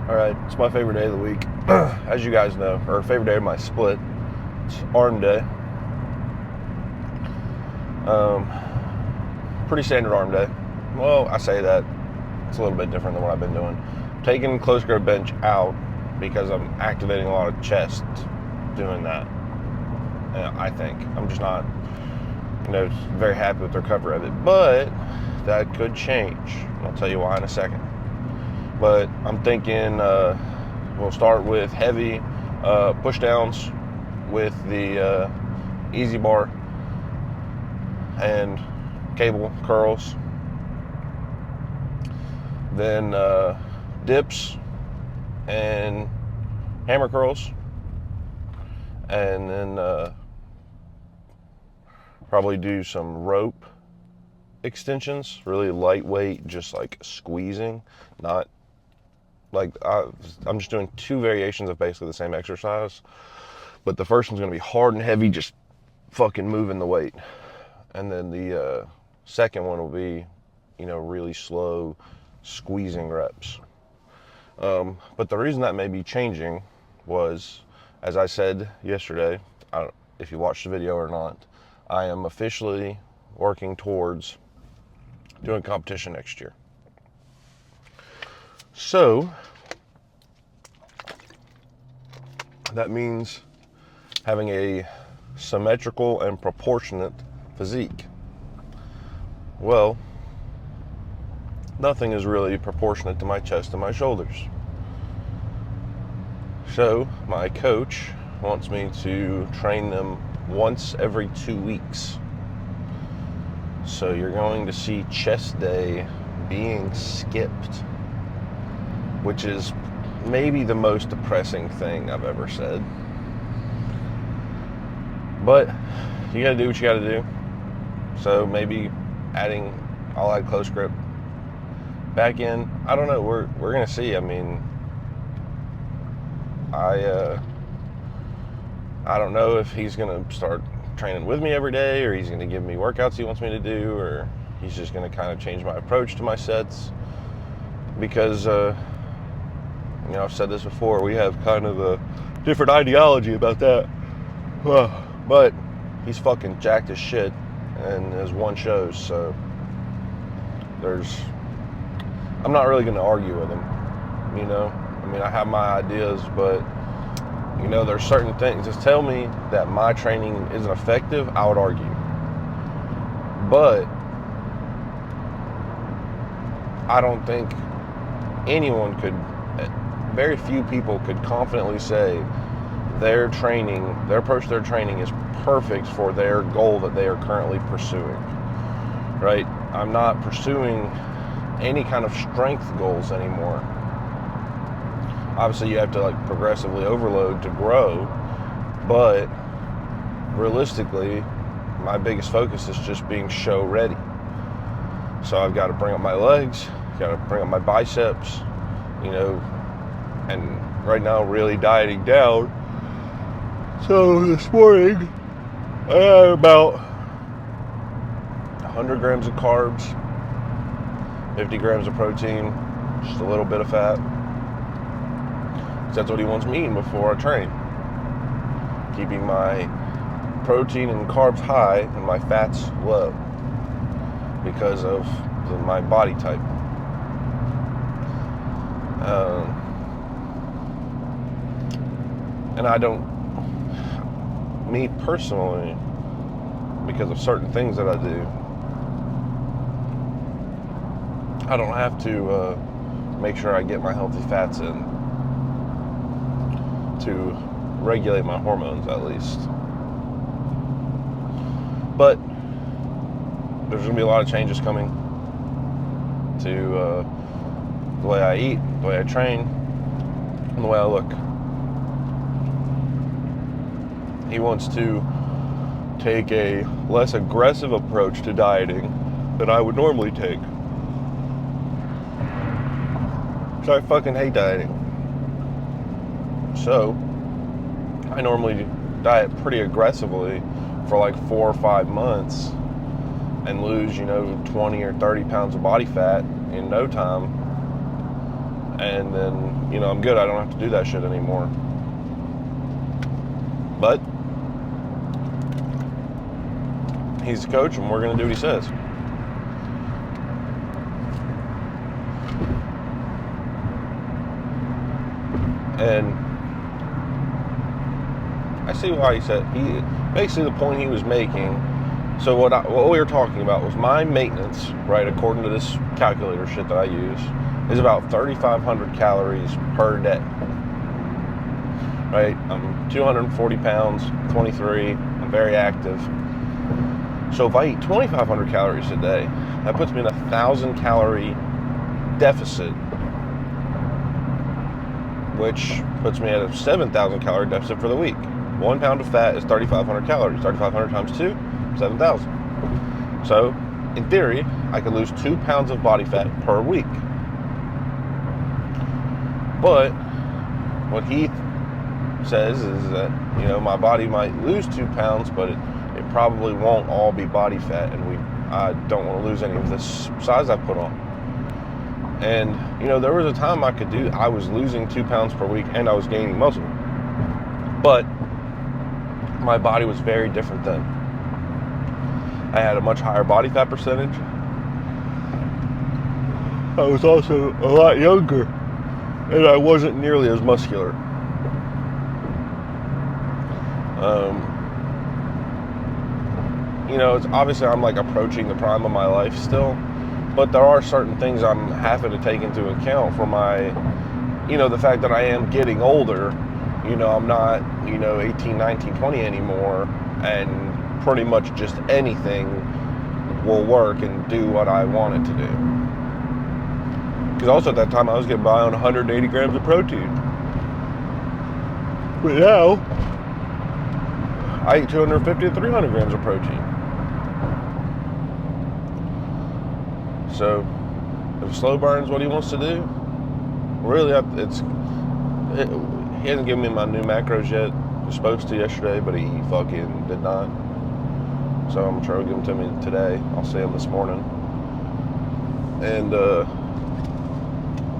All right, it's my favorite day of the week. As you guys know, or favorite day of my split. It's arm day. Pretty standard arm day. Well, I say that it's a little bit different than what I've been doing. Taking close grip bench out because I'm activating a lot of chest doing that. And I think I'm just not, very happy with the recovery of it. But that could change. I'll tell you why in a second. But I'm thinking we'll start with heavy push downs with the easy bar and cable curls. Then dips and hammer curls. And then probably do some rope extensions, really lightweight, just like squeezing, not like I'm just doing two variations of basically the same exercise, but the first one's going to be hard and heavy, just fucking moving the weight, and then the second one will be, really slow squeezing reps. But the reason that may be changing was, as I said yesterday, I don't, if you watched the video or not, I am officially working towards doing competition next year. So that means having a symmetrical and proportionate physique. Well, nothing is really proportionate to my chest and my shoulders. So my coach wants me to train them once every 2 weeks. So you're going to see chest day being skipped, which is maybe the most depressing thing I've ever said. But you gotta do what you gotta do. So maybe I'll add close grip back in. I don't know, we're gonna see. I mean, I don't know if he's gonna start training with me every day, or he's gonna give me workouts he wants me to do, or he's just gonna kind of change my approach to my sets, because I've said this before, we have kind of a different ideology about that. But he's fucking jacked as shit, and his one shows, so I'm not really gonna argue with him, I mean, I have my ideas, but there's certain things. Just tell me that my training isn't effective, I would argue. But I don't think very few people could confidently say their approach to their training is perfect for their goal that they are currently pursuing, right? I'm not pursuing any kind of strength goals anymore. Obviously, you have to progressively overload to grow, but realistically, my biggest focus is just being show ready. So I've got to bring up my legs, got to bring up my biceps, and right now really dieting down. So this morning, I had about 100 grams of carbs, 50 grams of protein, just a little bit of fat. That's what he wants me eating before I train. Keeping my protein and carbs high and my fats low because of my body type. And I don't, me personally, because of certain things that I do, I don't have to make sure I get my healthy fats in to regulate my hormones, at least. But there's going to be a lot of changes coming to the way I eat, the way I train, and the way I look. He wants to take a less aggressive approach to dieting than I would normally take. So I fucking hate dieting. So I normally diet pretty aggressively for 4 or 5 months and lose, 20 or 30 pounds of body fat in no time. and then, you know, I'm good. I don't have to do that shit anymore. But he's the coach, and we're going to do what he says. And I see why he said, basically the point he was making. So what we were talking about was my maintenance, right, according to this calculator shit that I use, is about 3,500 calories per day. Right? I'm 240 pounds, 23, I'm very active. So if I eat 2,500 calories a day, that puts me in 1,000 calorie deficit, which puts me at a 7,000 calorie deficit for the week. 1 pound of fat is 3,500 calories. 3,500 times 2, 7,000. So, in theory, I could lose 2 pounds of body fat per week. But what he says is that, you know, my body might lose 2 pounds, but it probably won't all be body fat, and I don't want to lose any of this size I put on. And, you know, there was a time I was losing 2 pounds per week and I was gaining muscle. But my body was very different then. I had a much higher body fat percentage. I was also a lot younger, and I wasn't nearly as muscular. You know, it's obviously I'm like approaching the prime of my life still, but there are certain things I'm having to take into account for my, you know, the fact that I am getting older. You know, I'm not, you know, 18, 19, 20 anymore, and pretty much just anything will work and do what I want it to do. Because also at that time I was getting by on 180 grams of protein. But now, I eat 250 to 300 grams of protein. So, if slow burn's what he wants to do, really, he hasn't given me my new macros yet. He was supposed to yesterday, but he fucking did not. So I'm trying to give them to me today. I'll see him this morning. And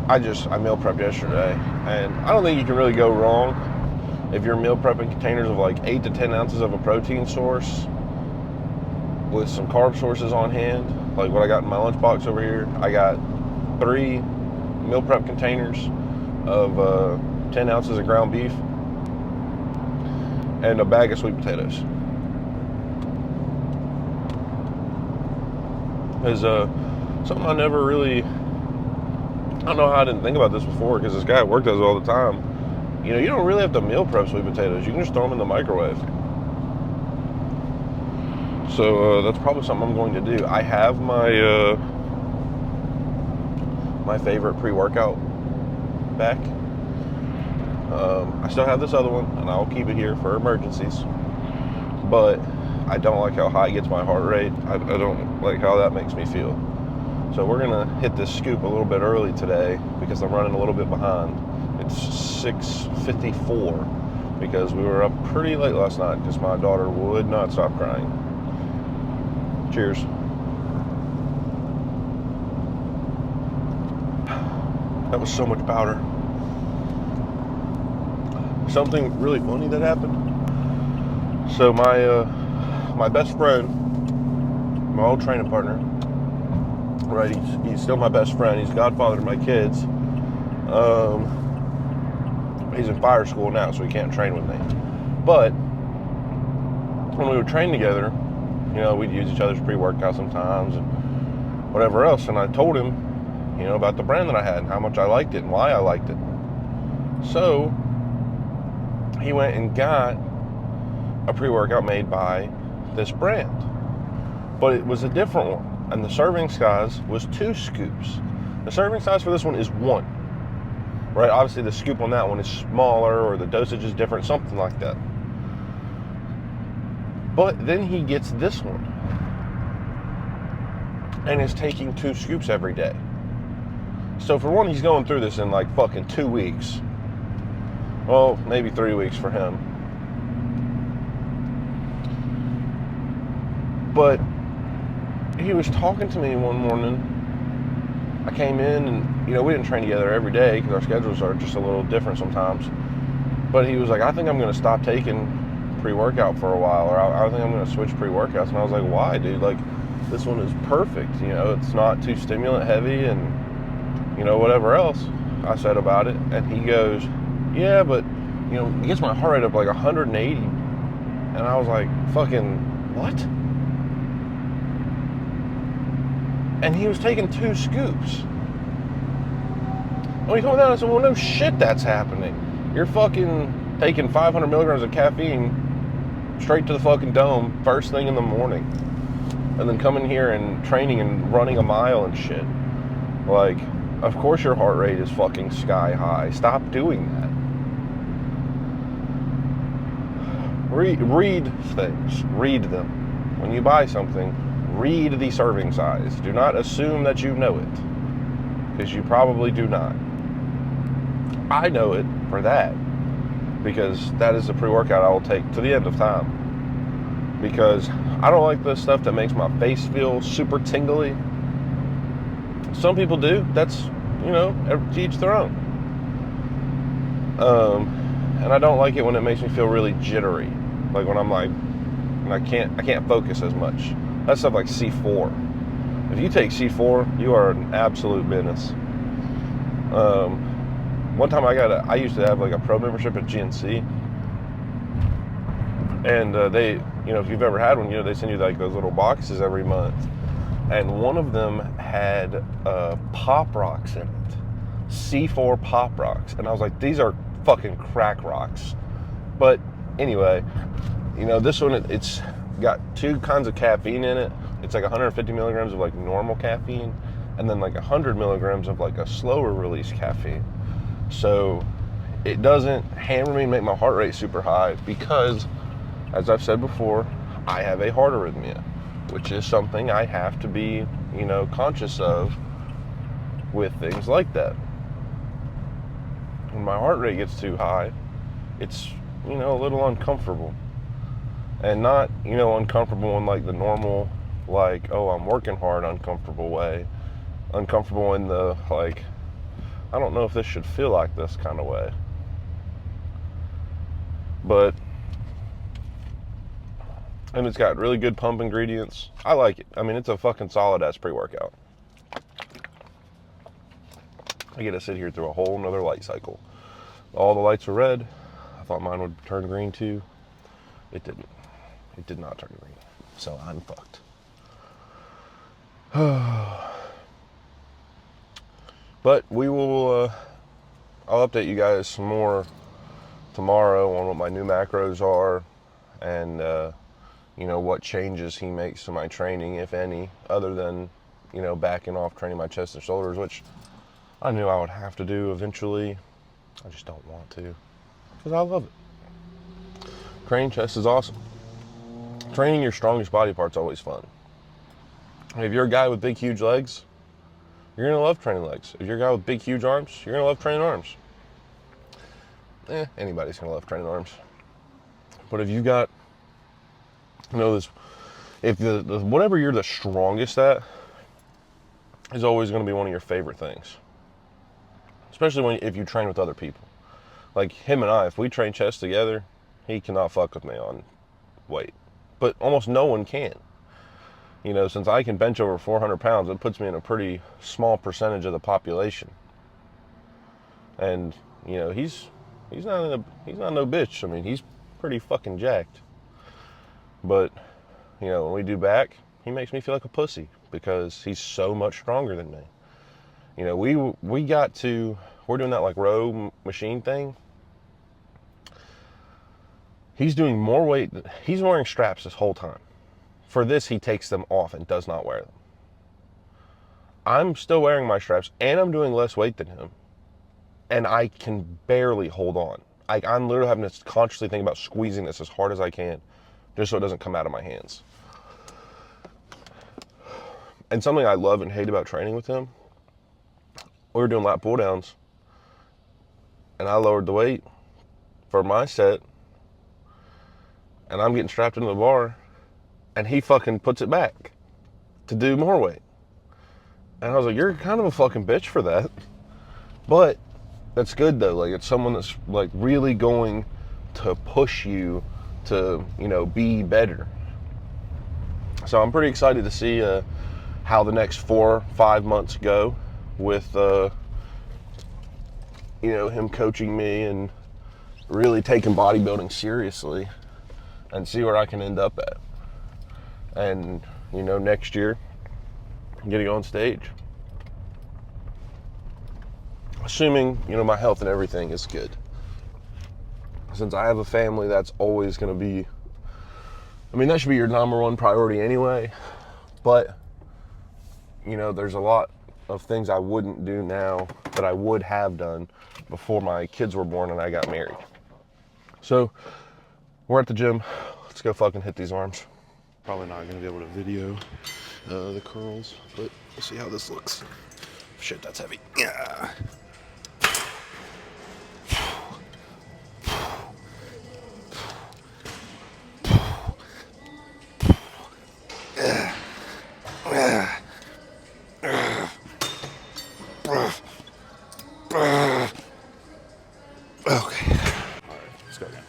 I meal prepped yesterday, and I don't think you can really go wrong if you're meal prepping containers of like 8 to 10 ounces of a protein source with some carb sources on hand, like what I got in my lunchbox over here. I got 3 meal prep containers of 10 ounces of ground beef and a bag of sweet potatoes. Is something I never really, I don't know how I didn't think about this before, because this guy at work does it all the time. You know, you don't really have to meal prep sweet potatoes. You can just throw them in the microwave. So that's probably something I'm going to do. I have my my favorite pre-workout back. I still have this other one, and I'll keep it here for emergencies. But I don't like how high it gets my heart rate. I don't like how that makes me feel. So we're gonna hit this scoop a little bit early today because I'm running a little bit behind. It's 6:54 because we were up pretty late last night because my daughter would not stop crying. Cheers. That was so much powder. Something really funny that happened. So my best friend, my old training partner, right? He's still my best friend. He's the godfather to my kids. He's in fire school now, so he can't train with me. But when we would train together, you know, we'd use each other's pre-workout sometimes and whatever else. And I told him, you know, about the brand that I had and how much I liked it and why I liked it. So he went and got a pre-workout made by this brand, but it was a different one, and the serving size was 2 scoops. The serving size for this one is 1, right? Obviously the scoop on that one is smaller, or the dosage is different, something like that. But then he gets this one and is taking 2 scoops every day. So for one, he's going through this in like fucking 2 weeks. Well, maybe 3 weeks for him. But he was talking to me one morning, I came in and, we didn't train together every day because our schedules are just a little different sometimes. But he was like, I think I'm going to stop taking pre-workout for a while, or I think I'm going to switch pre-workouts. And I was like, why, dude? Like, this one is perfect. It's not too stimulant heavy and, whatever else I said about it. And he goes, yeah, but, it gets my heart rate up like 180. And I was like, fucking, what? And he was taking 2 scoops. When he told me that, I said, well, no shit that's happening. You're fucking taking 500 milligrams of caffeine straight to the fucking dome first thing in the morning. And then coming here and training and running a mile and shit. Like, of course your heart rate is fucking sky high. Stop doing that. Read things. Read them. When you buy something, read the serving size. Do not assume that you know it, because you probably do not. I know it for that, because that is the pre-workout I will take to the end of time. Because I don't like the stuff that makes my face feel super tingly. Some people do. That's, to each their own. And I don't like it when it makes me feel really jittery. Like when I'm like, I can't focus as much. That's stuff like C4. If you take C4, you are an absolute menace. One time I used to have like a pro membership at GNC, and they, if you've ever had one, they send you like those little boxes every month, and one of them had Pop Rocks in it, C4 Pop Rocks, and I was like, these are fucking crack rocks. But anyway, this one, it's got 2 kinds of caffeine in it. It's like 150 milligrams of like normal caffeine, and then like 100 milligrams of like a slower release caffeine. So it doesn't hammer me and make my heart rate super high, because, as I've said before, I have a heart arrhythmia, which is something I have to be, conscious of with things like that. When my heart rate gets too high, it's, a little uncomfortable. And not, uncomfortable in like the normal, like, oh, I'm working hard, uncomfortable way. Uncomfortable in the, like, I don't know if this should feel like this kind of way. But, and it's got really good pump ingredients. I like it. I mean, it's a fucking solid ass pre-workout. I get to sit here through a whole nother light cycle. All the lights are red. I thought mine would turn green too. It didn't. It did not turn green. So I'm fucked. But we will, I'll update you guys some more tomorrow on what my new macros are, and, what changes he makes to my training, if any, other than, backing off training my chest and shoulders, which I knew I would have to do eventually. I just don't want to, because I love it. Training chest is awesome. Training your strongest body part's always fun. If you're a guy with big, huge legs, you're going to love training legs. If you're a guy with big, huge arms, you're going to love training arms. Anybody's going to love training arms. But if you got, this, if the whatever you're the strongest at is always going to be one of your favorite things. Especially if you train with other people. Like him and I, if we train chest together, he cannot fuck with me on weight. But almost no one can. Since I can bench over 400 pounds, it puts me in a pretty small percentage of the population. And, he's not no bitch. I mean, he's pretty fucking jacked. But, when we do back, he makes me feel like a pussy because he's so much stronger than me. We're doing that like row machine thing. He's doing more weight. He's wearing straps this whole time. For this, he takes them off and does not wear them. I'm still wearing my straps, and I'm doing less weight than him. And I can barely hold on. I'm literally having to consciously think about squeezing this as hard as I can, just so it doesn't come out of my hands. And something I love and hate about training with him, we were doing lat pull downs, and I lowered the weight for my set, and I'm getting strapped into the bar, and he fucking puts it back to do more weight. And I was like, you're kind of a fucking bitch for that. But that's good though. Like, it's someone that's like really going to push you to, you know, be better. So I'm pretty excited to see how the next 4 or 5 months go with, you know, him coaching me and really taking bodybuilding seriously, and see where I can end up at. And, you know, next year, getting on stage. Assuming, you know, my health and everything is good. Since I have a family, that's always going to be, I mean, that should be your number one priority anyway. But, you know, there's a lot of things I wouldn't do now that I would have done before my kids were born and I got married. So, we're at the gym. Let's go fucking hit these arms. Probably not going to be able to video the curls, but we'll see how this looks. Shit, that's heavy. Yeah. Okay. All right, let's go again.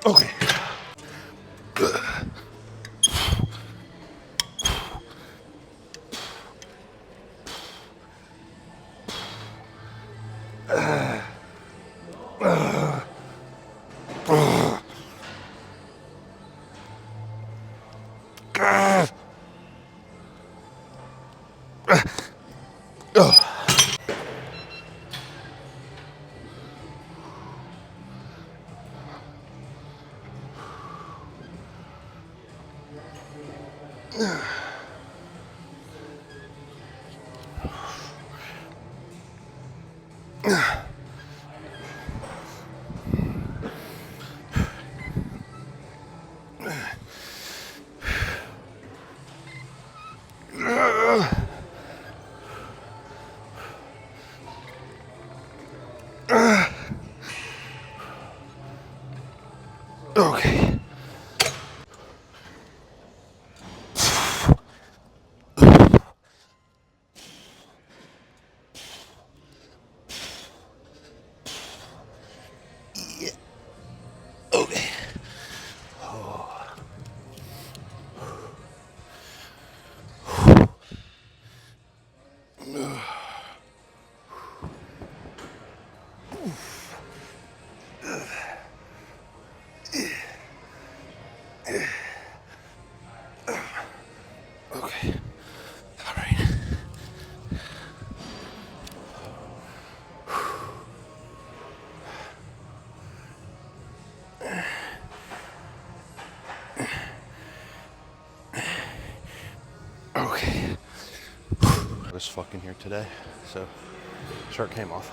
Okay. Okay. Yeah. Okay. Okay. All right. Okay. I was fucking here today, so shirt came off.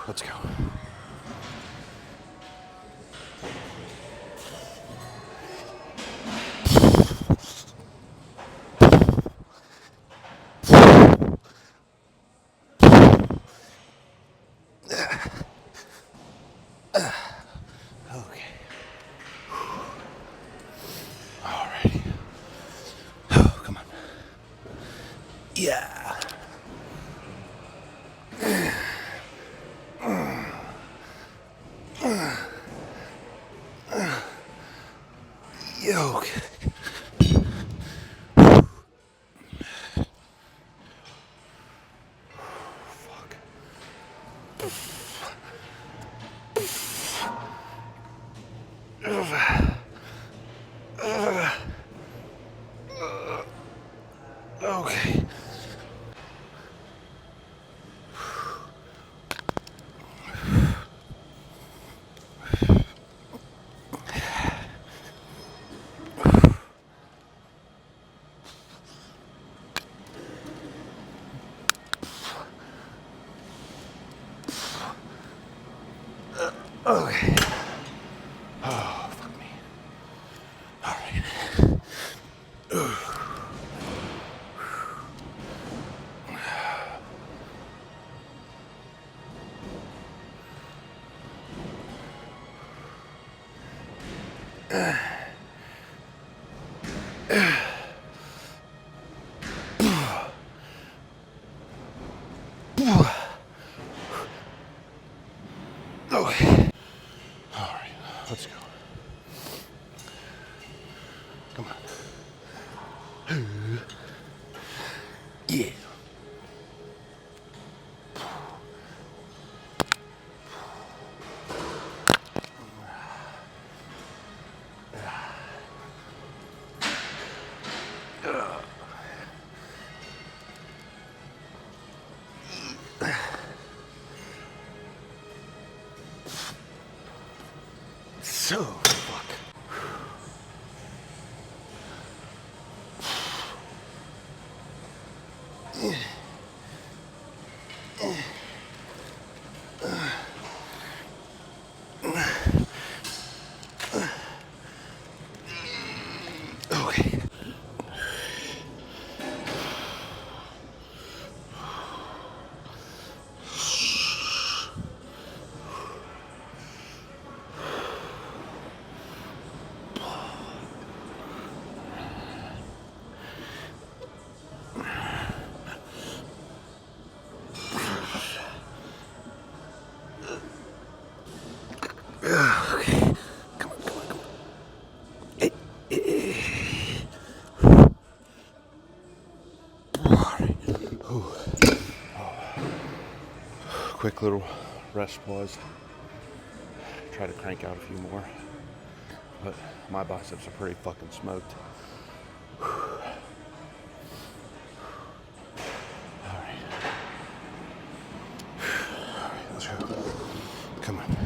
Let's go. Okay. All right. Oh, come on. Yeah. Okay. Fuck. Okay. Okay. All right, let's go. Come on. Yeah. So, fuck. Okay. Quick little rest pause. Try to crank out a few more, but my biceps are pretty fucking smoked. All right, let's go. Come on.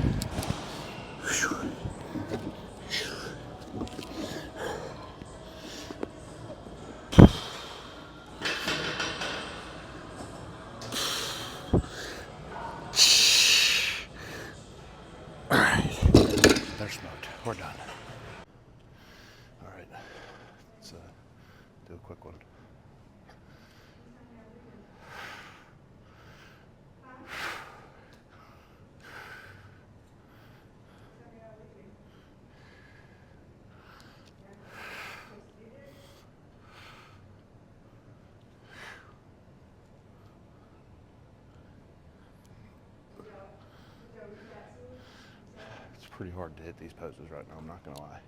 All right, they're smoked. We're done. All right, let's do a quick one. It's pretty hard to hit these poses right now, I'm not gonna lie.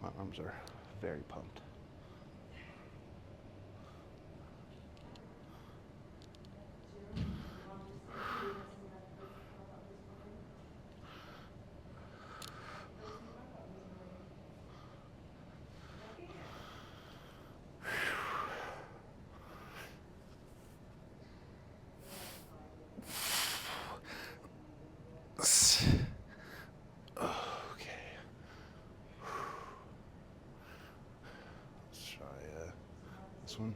My arms are very pumped. Okay. Let's try this one.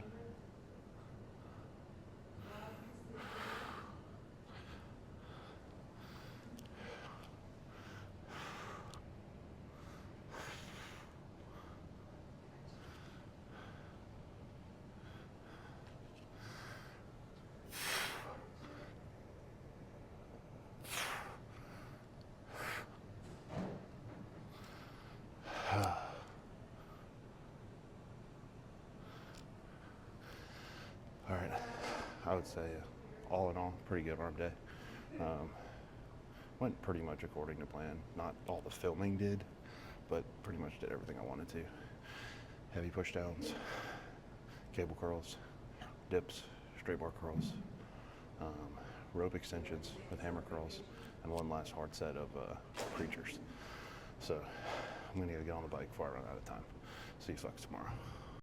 All right, I would say all in all, pretty good arm day. Went pretty much according to plan. Not all the filming did, but pretty much did everything I wanted to. Heavy push downs, cable curls, dips, straight bar curls, rope extensions with hammer curls, and one last hard set of preachers. So I'm gonna get on the bike before I run out of time. See you fucks tomorrow.